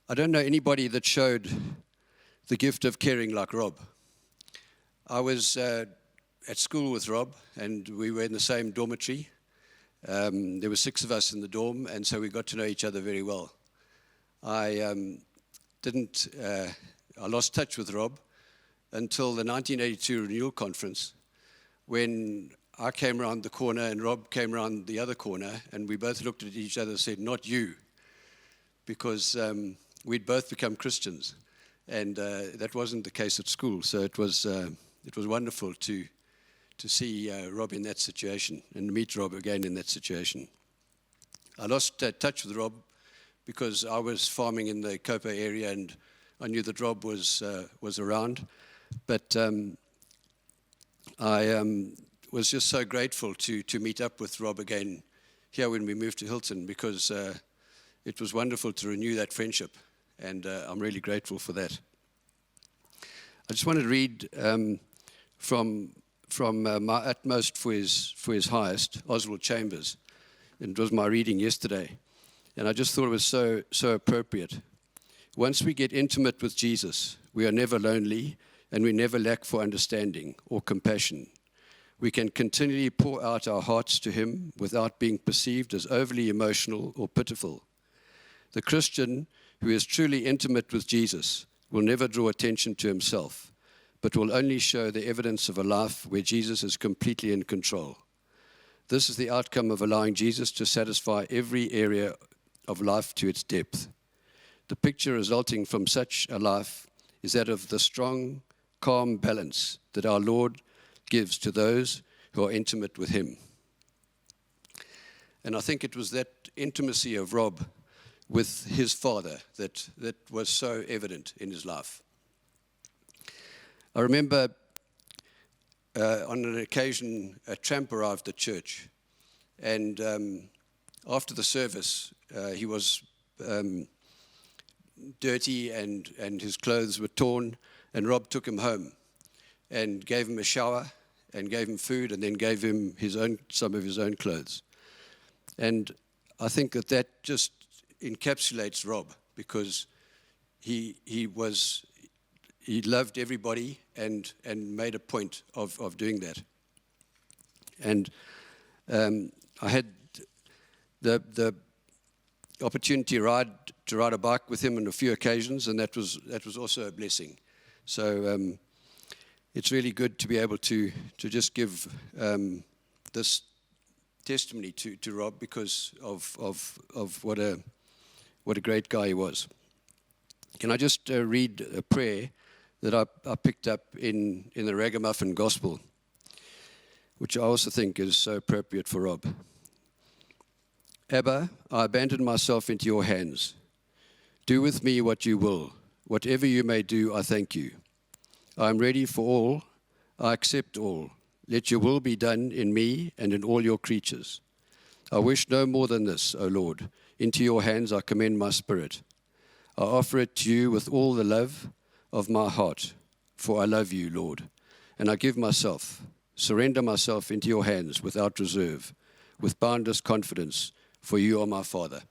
I don't know anybody that showed the gift of caring like Rob. I was at school with Rob, and we were in the same dormitory. There were 6 of us in the dorm, and so we got to know each other very well. I lost touch with Rob until the 1982 renewal conference, when I came around the corner and Rob came around the other corner, and we both looked at each other and said, "Not you," because we'd both become Christians, and that wasn't the case at school. So it was wonderful to see Rob in that situation and meet Rob again in that situation. I lost touch with Rob because I was farming in the Copa area, and I knew that Rob was around. But I was just so grateful to meet up with Rob again here when we moved to Hilton, because it was wonderful to renew that friendship, and I'm really grateful for that. I just want to read from My Utmost for His Highest, Oswald Chambers. It was my reading yesterday, and I just thought it was so appropriate. Once we get intimate with Jesus, we are never lonely, and we never lack for understanding or compassion. We can continually pour out our hearts to Him without being perceived as overly emotional or pitiful. The Christian who is truly intimate with Jesus will never draw attention to himself, but will only show the evidence of a life where Jesus is completely in control. This is the outcome of allowing Jesus to satisfy every area of life to its depth. The picture resulting from such a life is that of the strong, calm balance that our Lord gives to those who are intimate with Him. And I think it was that intimacy of Rob with his father that was so evident in his life. I remember on an occasion a tramp arrived at church, and after the service he was dirty and his clothes were torn, and Rob took him home and gave him a shower and gave him food, and then gave him some of his own clothes. And I think that just encapsulates Rob, because he loved everybody and made a point of doing that. And I had the opportunity to ride a bike with him on a few occasions, and that was also a blessing. So it's really good to be able to just give this testimony to Rob, because of what a great guy he was. Can I just read a prayer that I picked up in the Ragamuffin Gospel, which I also think is so appropriate for Rob. Abba, I abandon myself into your hands. Do with me what you will. Whatever you may do, I thank you. I am ready for all. I accept all. Let your will be done in me and in all your creatures. I wish no more than this, O Lord. Into your hands I commend my spirit. I offer it to you with all the love of my heart, for I love you, Lord. And I surrender myself into your hands without reserve, with boundless confidence, for you are my Father.